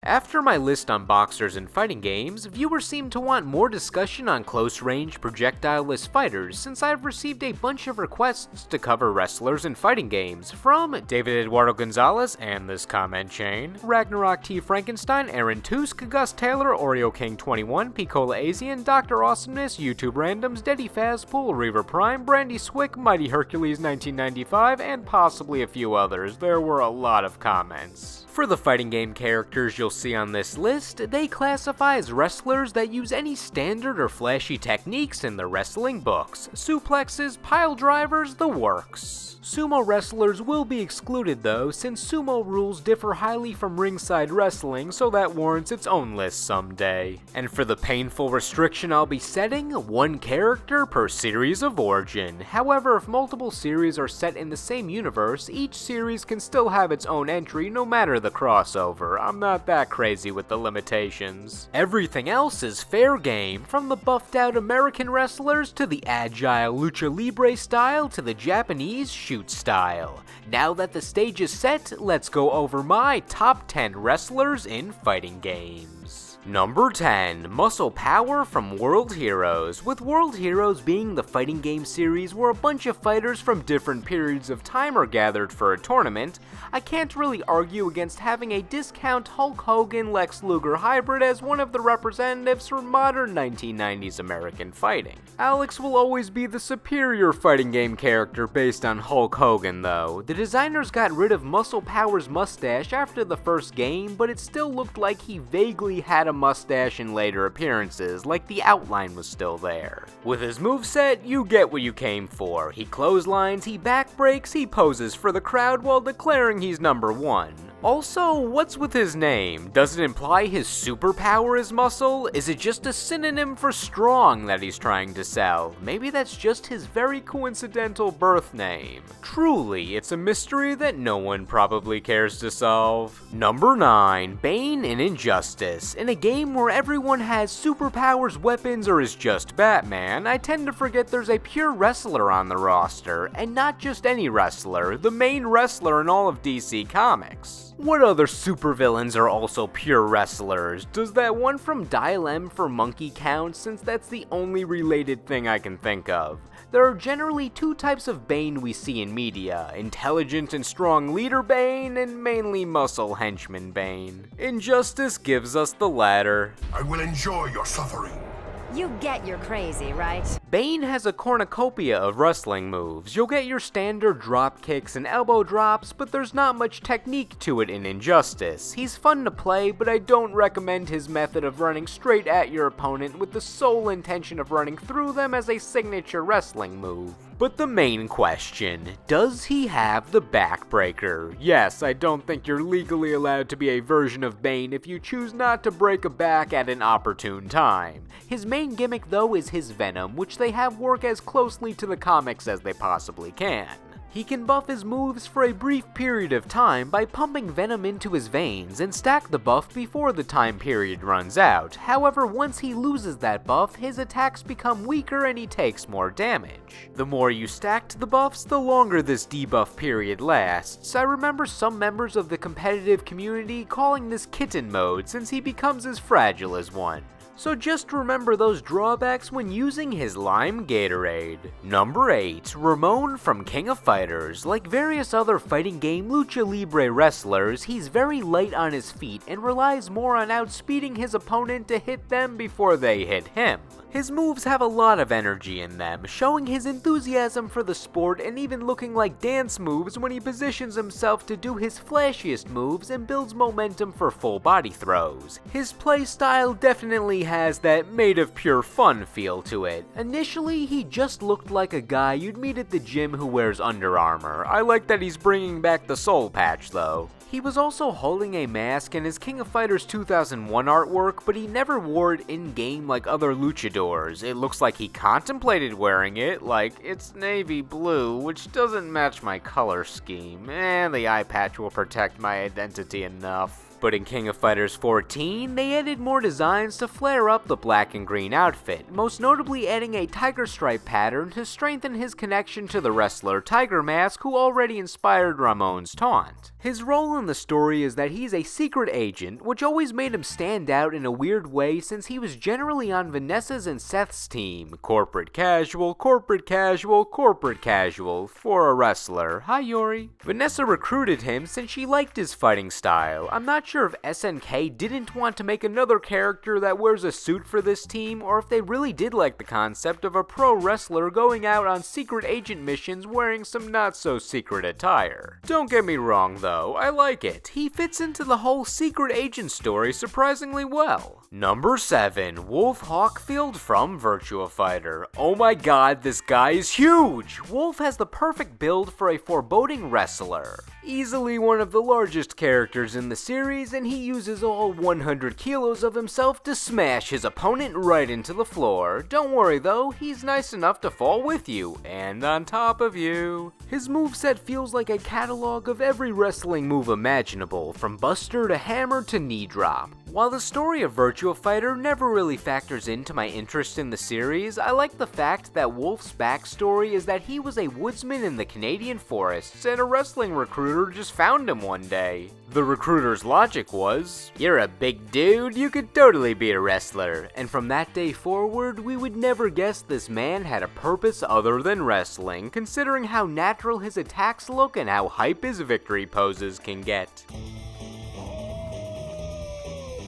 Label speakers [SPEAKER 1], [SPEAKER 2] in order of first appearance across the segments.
[SPEAKER 1] After my list on boxers and fighting games, viewers seem to want more discussion on close-range projectile-less fighters since I've received a bunch of requests to cover wrestlers and fighting games from David Eduardo Gonzalez and this comment chain, Ragnarok T. Frankenstein, Aaron Tusk, Gus Taylor, Oreo King 21, Picola Asian, Dr. Awesomeness, YouTube Randoms, Deddy Fazpool, Reaver Prime, Brandy Swick, Mighty Hercules 1995, and possibly a few others. There were a lot of comments. For the fighting game characters you'll see on this list, they classify as wrestlers that use any standard or flashy techniques in the wrestling books. Suplexes, pile drivers, the works. Sumo wrestlers will be excluded though, since sumo rules differ highly from ringside wrestling, so that warrants its own list someday. And for the painful restriction I'll be setting, one character per series of origin. However, if multiple series are set in the same universe, each series can still have its own entry no matter the crossover. I'm not that crazy with the limitations. Everything else is fair game, from the buffed out American wrestlers to the agile lucha libre style to the Japanese shoot style. Now that the stage is set, let's go over my top 10 wrestlers in fighting games. Number 10. Muscle Power from World Heroes. With World Heroes being the fighting game series where a bunch of fighters from different periods of time are gathered for a tournament, I can't really argue against having a discount Hulk Hogan Lex Luger hybrid as one of the representatives for modern 1990s American fighting. Alex will always be the superior fighting game character based on Hulk Hogan though. The designers got rid of Muscle Power's mustache after the first game, but it still looked like he vaguely had a mustache in later appearances, like the outline was still there. With his moveset, you get what you came for. He clotheslines, he backbreaks, he poses for the crowd while declaring he's number one. Also, what's with his name? Does it imply his superpower is muscle? Is it just a synonym for strong that he's trying to sell? Maybe that's just his very coincidental birth name. Truly, it's a mystery that no one probably cares to solve. Number 9. Bane in Injustice. In a game where everyone has superpowers, weapons, or is just Batman, I tend to forget there's a pure wrestler on the roster, and not just any wrestler, the main wrestler in all of DC Comics. What other supervillains are also pure wrestlers? Does that one from Dial M for Monkey count, since that's the only related thing I can think of? There are generally two types of Bane we see in media: intelligent and strong leader Bane, and mainly muscle henchman Bane. Injustice gives us the latter.
[SPEAKER 2] I will enjoy your suffering.
[SPEAKER 3] You get you're crazy, right?
[SPEAKER 1] Bane has a cornucopia of wrestling moves. You'll get your standard drop kicks and elbow drops, but there's not much technique to it in Injustice. He's fun to play, but I don't recommend his method of running straight at your opponent with the sole intention of running through them as a signature wrestling move. But the main question, does he have the backbreaker? Yes, I don't think you're legally allowed to be a version of Bane if you choose not to break a back at an opportune time. His main gimmick though is his venom, which they have work as closely to the comics as they possibly can. He can buff his moves for a brief period of time by pumping venom into his veins and stack the buff before the time period runs out. However, once he loses that buff, his attacks become weaker and he takes more damage. The more you stacked the buffs, the longer this debuff period lasts. I remember some members of the competitive community calling this kitten mode since he becomes as fragile as one. So just remember those drawbacks when using his lime Gatorade. Number 8. Ramon from King of Fighters. Like various other fighting game lucha libre wrestlers, he's very light on his feet and relies more on outspeeding his opponent to hit them before they hit him. His moves have a lot of energy in them, showing his enthusiasm for the sport and even looking like dance moves when he positions himself to do his flashiest moves and builds momentum for full body throws. His playstyle definitely has that made of pure fun feel to it. Initially, he just looked like a guy you'd meet at the gym who wears Under Armour. I like that he's bringing back the soul patch though. He was also holding a mask in his King of Fighters 2001 artwork, but he never wore it in-game like other luchadors. It looks like he contemplated wearing it, like it's navy blue, which doesn't match my color scheme, and the eye patch will protect my identity enough. But in King of Fighters 14, they added more designs to flare up the black and green outfit, most notably adding a tiger stripe pattern to strengthen his connection to the wrestler Tiger Mask, who already inspired Ramon's taunt. His role in the story is that he's a secret agent, which always made him stand out in a weird way since he was generally on Vanessa's and Seth's team. Corporate casual, corporate casual, corporate casual, for a wrestler. Hi Yori. Vanessa recruited him since she liked his fighting style. I'm not sure if SNK didn't want to make another character that wears a suit for this team, or if they really did like the concept of a pro wrestler going out on secret agent missions wearing some not so secret attire. Don't get me wrong though, I like it. He fits into the whole secret agent story surprisingly well. Number 7, Wolf Hawkfield from Virtua Fighter. Oh my god, this guy is huge! Wolf has the perfect build for a foreboding wrestler. Easily one of the largest characters in the series, and he uses all 100 kilos of himself to smash his opponent right into the floor. Don't worry though, he's nice enough to fall with you, and on top of you. His moveset feels like a catalog of every wrestling move imaginable, from Buster to Hammer to Knee Drop. While the story of Virtua Fighter never really factors into my interest in the series, I like the fact that Wolf's backstory is that he was a woodsman in the Canadian forests and a wrestling recruiter just found him one day. The recruiter's logic was, "You're a big dude, you could totally be a wrestler," and from that day forward, we would never guess this man had a purpose other than wrestling, considering how natural his attacks look and how hype his victory poses can get.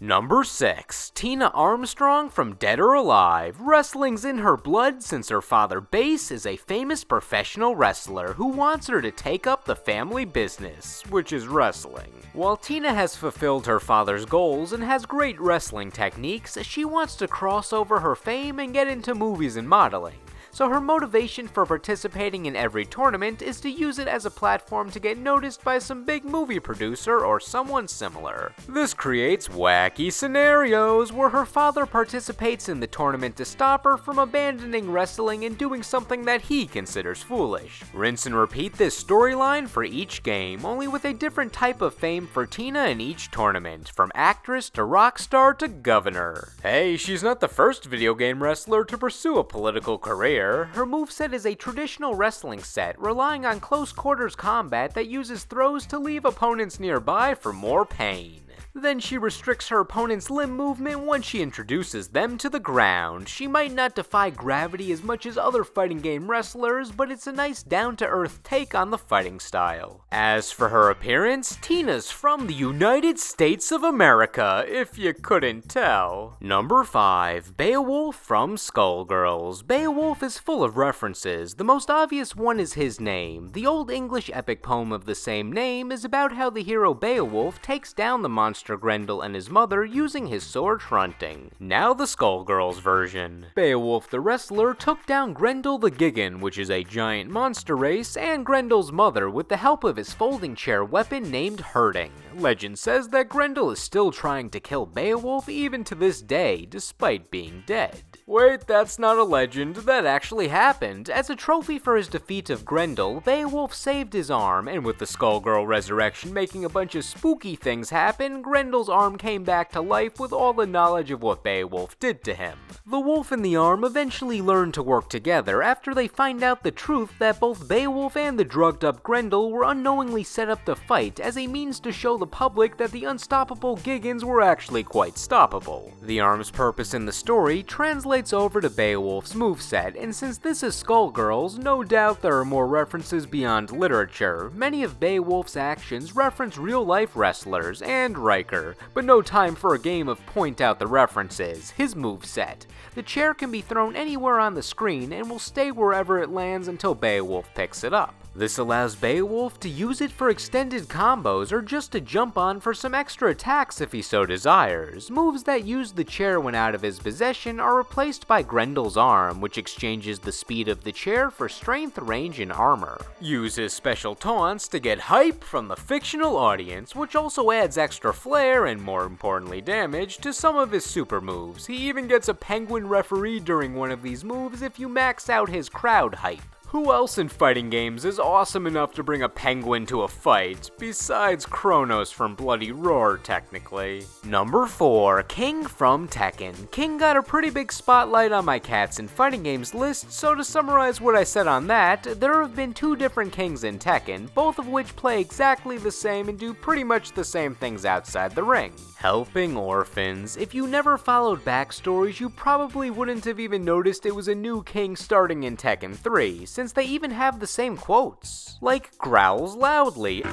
[SPEAKER 1] Number 6, Tina Armstrong from Dead or Alive. Wrestling's in her blood since her father Bass is a famous professional wrestler who wants her to take up the family business, which is wrestling. While Tina has fulfilled her father's goals and has great wrestling techniques, she wants to cross over her fame and get into movies and modeling. So her motivation for participating in every tournament is to use it as a platform to get noticed by some big movie producer or someone similar. This creates wacky scenarios where her father participates in the tournament to stop her from abandoning wrestling and doing something that he considers foolish. Rinse and repeat this storyline for each game, only with a different type of fame for Tina in each tournament, from actress to rock star to governor. Hey, she's not the first video game wrestler to pursue a political career. Her moveset is a traditional wrestling set, relying on close quarters combat that uses throws to leave opponents nearby for more pain. Then she restricts her opponent's limb movement once she introduces them to the ground. She might not defy gravity as much as other fighting game wrestlers, but it's a nice down-to-earth take on the fighting style. As for her appearance, Tina's from the United States of America, if you couldn't tell. Number 5, Beowulf from Skullgirls. Beowulf is full of references. The most obvious one is his name. The Old English epic poem of the same name is about how the hero Beowulf takes down the monster Grendel and his mother using his sword Hrunting. Now the Skullgirls version. Beowulf the wrestler took down Grendel the Gigan, which is a giant monster race, and Grendel's mother with the help of his folding chair weapon named Hurting. Legend says that Grendel is still trying to kill Beowulf even to this day, despite being dead. Wait, that's not a legend, that actually happened. As a trophy for his defeat of Grendel, Beowulf saved his arm, and with the Skullgirl resurrection making a bunch of spooky things happen, Grendel's arm came back to life with all the knowledge of what Beowulf did to him. The wolf and the arm eventually learn to work together after they find out the truth that both Beowulf and the drugged up Grendel were unknowingly set up to fight as a means to show the public that the unstoppable Gigans were actually quite stoppable. The arm's purpose in the story translates over to Beowulf's moveset, and since this is Skullgirls, no doubt there are more references beyond literature. Many of Beowulf's actions reference real-life wrestlers and Riker, but no time for a game of point out the references. His moveset. The chair can be thrown anywhere on the screen and will stay wherever it lands until Beowulf picks it up. This allows Beowulf to use it for extended combos or just to jump on for some extra attacks if he so desires. Moves that use the chair when out of his possession are replaced by Grendel's arm, which exchanges the speed of the chair for strength, range, and armor. Use his special taunts to get hype from the fictional audience, which also adds extra flair and, more importantly, damage to some of his super moves. He even gets a penguin referee during one of these moves if you max out his crowd hype. Who else in fighting games is awesome enough to bring a penguin to a fight, besides Kronos from Bloody Roar, technically? Number 4, King from Tekken. King got a pretty big spotlight on my cats in fighting games list, so to summarize what I said on that, there have been 2 different Kings in Tekken, both of which play exactly the same and do pretty much the same things outside the ring. Helping orphans. If you never followed backstories, you probably wouldn't have even noticed it was a new King starting in Tekken 3, since they even have the same quotes. Like, growls loudly.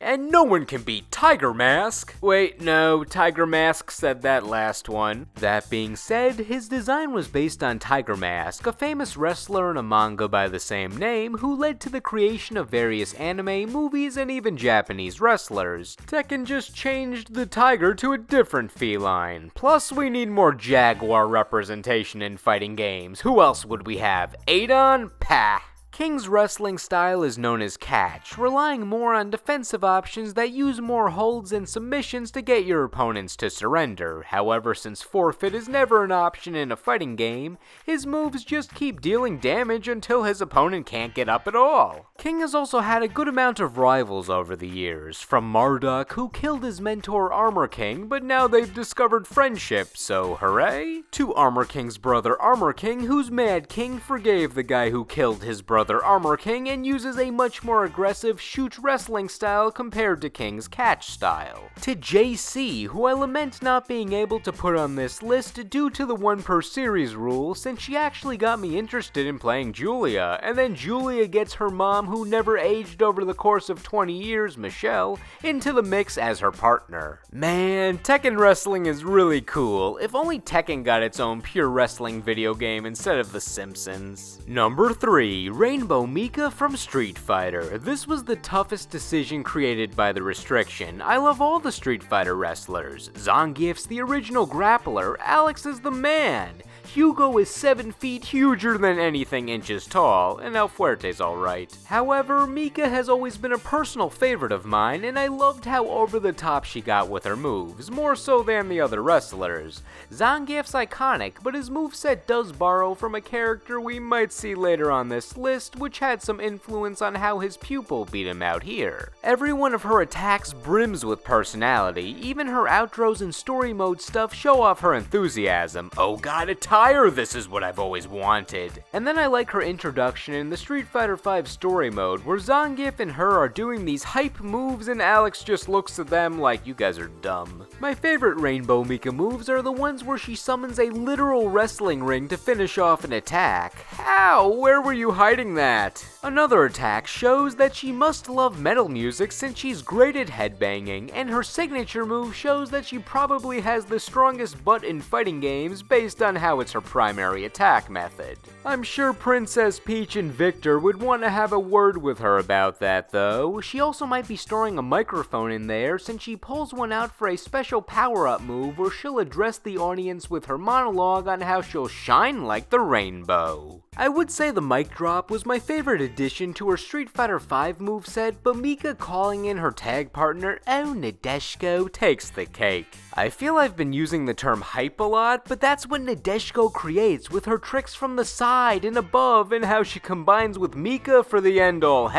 [SPEAKER 1] And no one can beat Tiger Mask. Wait, no, Tiger Mask said that last one. That being said, his design was based on Tiger Mask, a famous wrestler in a manga by the same name who led to the creation of various anime, movies, and even Japanese wrestlers. Tekken just changed the tiger to a different feline. Plus, we need more jaguar representation in fighting games. Who else would we have? Adon? Pah. King's wrestling style is known as catch, relying more on defensive options that use more holds and submissions to get your opponents to surrender. However, since forfeit is never an option in a fighting game, his moves just keep dealing damage until his opponent can't get up at all. King has also had a good amount of rivals over the years, from Marduk, who killed his mentor Armor King, but now they've discovered friendship, so hooray, to Armor King's brother Armor King, whose Mad King forgave the guy who killed his brother Armor King and uses a much more aggressive shoot wrestling style compared to King's catch style. To JC, who I lament not being able to put on this list due to the 1 per series rule, since she actually got me interested in playing Julia, and then Julia gets her mom, who never aged over the course of 20 years, Michelle, into the mix as her partner. Man, Tekken wrestling is really cool. If only Tekken got its own pure wrestling video game instead of The Simpsons. Number 3, Rainbow Mika from Street Fighter. This was the toughest decision created by the restriction. I love all the Street Fighter wrestlers. Zangief's the original grappler, Alex is the man. Hugo is 7 feet huger than anything inches tall, and El Fuerte's alright. However, Mika has always been a personal favorite of mine, and I loved how over the top she got with her moves, more so than the other wrestlers. Zangief's iconic, but his moveset does borrow from a character we might see later on this list, which had some influence on how his pupil beat him out here. Every one of her attacks brims with personality, even her outros and story mode stuff show off her enthusiasm. Oh god, this is what I've always wanted. And then I like her introduction in the Street Fighter V story mode, where Zangief and her are doing these hype moves and Alex just looks at them like, you guys are dumb. My favorite Rainbow Mika moves are the ones where she summons a literal wrestling ring to finish off an attack. How? Where were you hiding that? Another attack shows that she must love metal music since she's great at headbanging, and her signature move shows that she probably has the strongest butt in fighting games based on how it's her primary attack method. I'm sure Princess Peach and Victor would want to have a word with her about that though. She also might be storing a microphone in there since she pulls one out for a special power-up move where she'll address the audience with her monologue on how she'll shine like the rainbow. I would say the mic drop was my favorite addition to her Street Fighter V moveset, but Mika calling in her tag partner, oh Nadeshiko, takes the cake. I feel I've been using the term hype a lot, but that's what Nadeshiko creates with her tricks from the side and above and how she combines with Mika for the end-all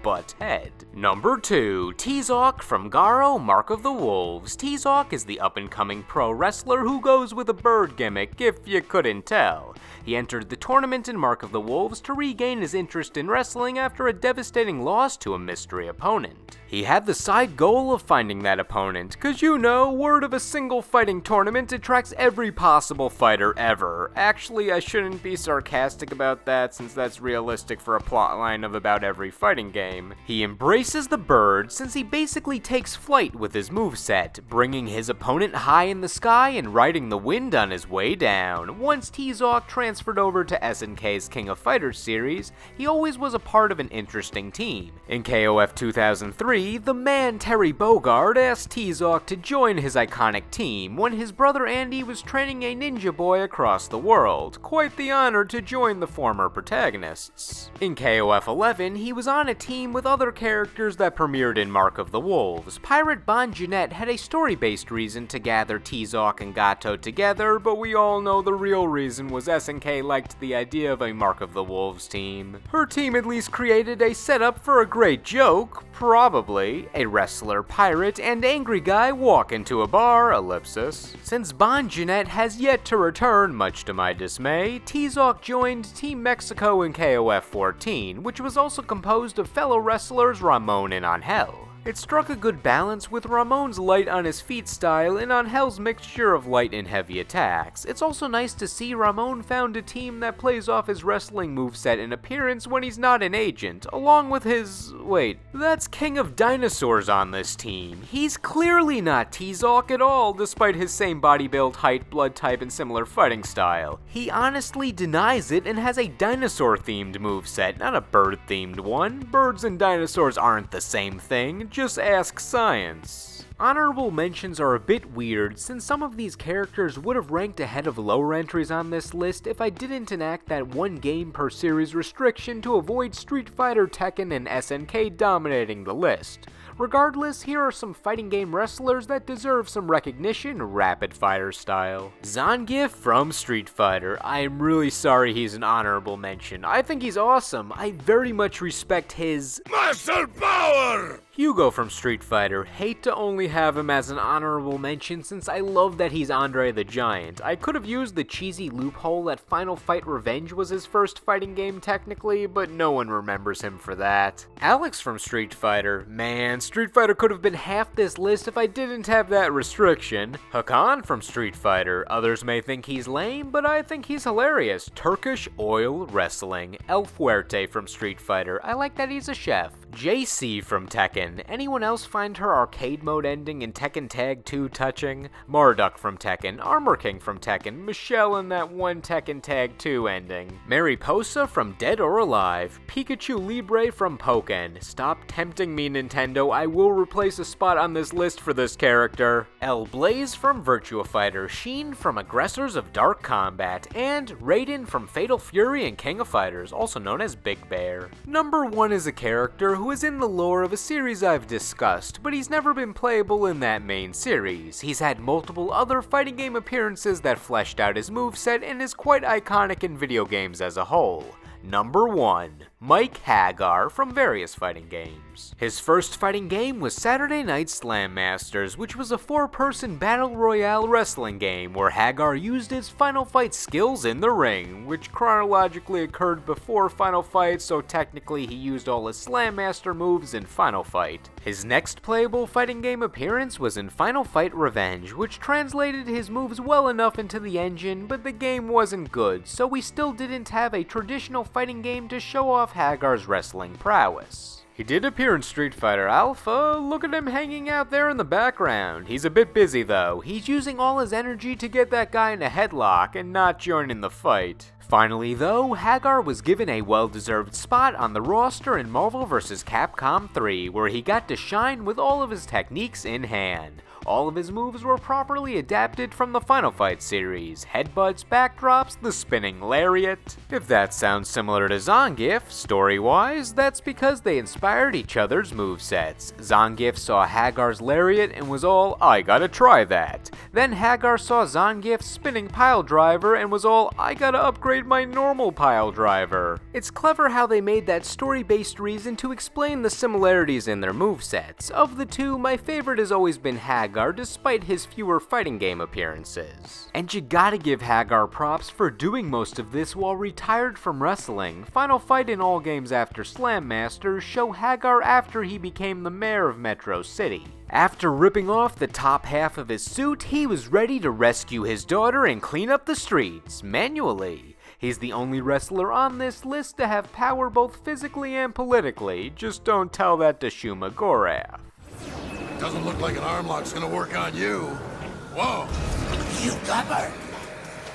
[SPEAKER 1] butt head. Number 2, T-Zawk from Garo, Mark of the Wolves. T-Zawk is the up-and-coming pro wrestler who goes with a bird gimmick, if you couldn't tell. He entered the tournament in Mark of the Wolves to regain his interest in wrestling after a devastating loss to a mystery opponent. He had the side goal of finding that opponent, cause you know, word of a single fighting tournament attracts every possible fighter ever. Actually, I shouldn't be sarcastic about that since that's realistic for a plotline of about every fighting game. He embraces the bird since he basically takes flight with his moveset, bringing his opponent high in the sky and riding the wind on his way down. Once T-Zawk transferred over to SNK's King of Fighters series, he always was a part of an interesting team. In KOF 2003, the man Terry Bogard asked T-Zawk to to join his iconic team when his brother Andy was training a ninja boy across the world. Quite the honor to join the former protagonists. In KOF 11, he was on a team with other characters that premiered in Mark of the Wolves. Pirate Bon Jeanette had a story-based reason to gather T-Zawk and Gato together, but we all know the real reason was SNK liked the idea of a Mark of the Wolves team. Her team at least created a setup for a great joke, probably. A wrestler, pirate, and angry guy walk into a bar, ellipsis. Since Bon Jeanette has yet to return, much to my dismay, T-Zawk joined Team Mexico in KOF 14, which was also composed of fellow wrestlers Ramon and Angel. It struck a good balance with Ramon's light on his feet style and Angel's mixture of light and heavy attacks. It's also nice to see Ramon found a team that plays off his wrestling moveset and appearance when he's not an agent, along with his... wait, that's King of Dinosaurs on this team. He's clearly not T-Zawk at all, despite his same body build, height, blood type, and similar fighting style. He honestly denies it and has a dinosaur-themed moveset, not a bird-themed one. Birds and dinosaurs aren't the same thing. Just ask science. Honorable mentions are a bit weird, since some of these characters would have ranked ahead of lower entries on this list if I didn't enact that one game per series restriction to avoid Street Fighter, Tekken, and SNK dominating the list. Regardless, here are some fighting game wrestlers that deserve some recognition rapid fire style. Zangief from Street Fighter. I am really sorry he's an honorable mention. I think he's awesome. I very much respect his
[SPEAKER 2] Marcel power!
[SPEAKER 1] Hugo from Street Fighter. Hate to only have him as an honorable mention since I love that he's Andre the Giant. I could have used the cheesy loophole that Final Fight Revenge was his first fighting game technically, but no one remembers him for that. Alex from Street Fighter. Man, Street Fighter could have been half this list if I didn't have that restriction. Hakan from Street Fighter. Others may think he's lame, but I think he's hilarious. Turkish Oil Wrestling. El Fuerte from Street Fighter. I like that he's a chef. JC from Tekken. Anyone else find her arcade mode ending in Tekken Tag 2 touching? Marduk from Tekken, Armor King from Tekken, Michelle in that one Tekken Tag 2 ending. Mariposa from Dead or Alive, Pikachu Libre from Pokken. Stop tempting me, Nintendo, I will replace a spot on this list for this character. El Blaze from Virtua Fighter, Sheen from Aggressors of Dark Combat, and Raiden from Fatal Fury and King of Fighters, also known as Big Bear. Number 1 is a character who is in the lore of a series I've discussed, but he's never been playable in that main series. He's had multiple other fighting game appearances that fleshed out his moveset and is quite iconic in video games as a whole. Number 1. Mike Hagar from various fighting games. His first fighting game was Saturday Night Slam Masters, which was a 4-person battle royale wrestling game where Hagar used his Final Fight skills in the ring, which chronologically occurred before Final Fight, so technically he used all his Slam Master moves in Final Fight. His next playable fighting game appearance was in Final Fight Revenge, which translated his moves well enough into the engine, but the game wasn't good, so we still didn't have a traditional fighting game to show off Hagar's wrestling prowess. He did appear in Street Fighter Alpha. Look at him hanging out there in the background. He's a bit busy though. He's using all his energy to get that guy in a headlock and not joining the fight. Finally though, Hagar was given a well-deserved spot on the roster in Marvel vs. Capcom 3, where he got to shine with all of his techniques in hand. All of his moves were properly adapted from the Final Fight series. Headbutts, backdrops, the spinning lariat. If that sounds similar to Zangief, story-wise, that's because they inspired each other's movesets. Zangief saw Hagar's lariat and was all, I gotta try that. Then Hagar saw Zangief's spinning pile driver and was all, I gotta upgrade my normal pile driver. It's clever how they made that story-based reason to explain the similarities in their movesets. Of the two, my favorite has always been Hagar, despite his fewer fighting game appearances. And you gotta give Hagar props for doing most of this while retired from wrestling. Final Fight and all games after Slam Masters show Hagar after he became the mayor of Metro City. After ripping off the top half of his suit, he was ready to rescue his daughter and clean up the streets, manually. He's the only wrestler on this list to have power both physically and politically. Just don't tell that to Shuma Gorath.
[SPEAKER 2] Doesn't look like an arm lock's gonna work on you. Whoa.
[SPEAKER 4] You clever,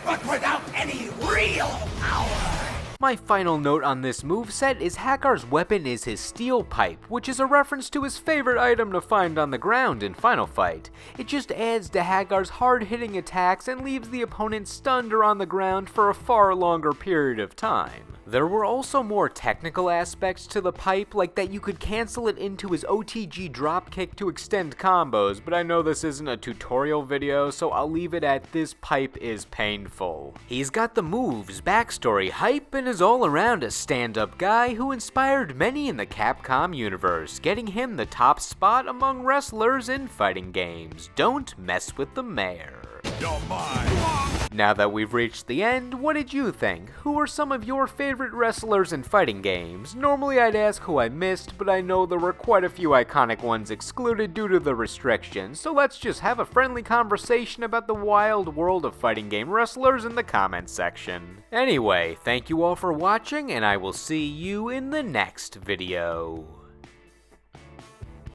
[SPEAKER 4] but without any real power.
[SPEAKER 1] My final note on this moveset is Hakkar's weapon is his steel pipe, which is a reference to his favorite item to find on the ground in Final Fight. It just adds to Hakkar's hard-hitting attacks and leaves the opponent stunned or on the ground for a far longer period of time. There were also more technical aspects to the pipe, like that you could cancel it into his OTG dropkick to extend combos, but I know this isn't a tutorial video, so I'll leave it at this pipe is painful. He's got the moves, backstory, hype, and is all around a stand-up guy who inspired many in the Capcom universe, getting him the top spot among wrestlers in fighting games. Don't mess with the mayor.
[SPEAKER 2] You're mine.
[SPEAKER 1] Now that we've reached the end, what did you think? Who are some of your favorite wrestlers in fighting games? Normally I'd ask who I missed, but I know there were quite a few iconic ones excluded due to the restrictions, so let's just have a friendly conversation about the wild world of fighting game wrestlers in the comments section. Anyway, thank you all for watching, and I will see you in the next video.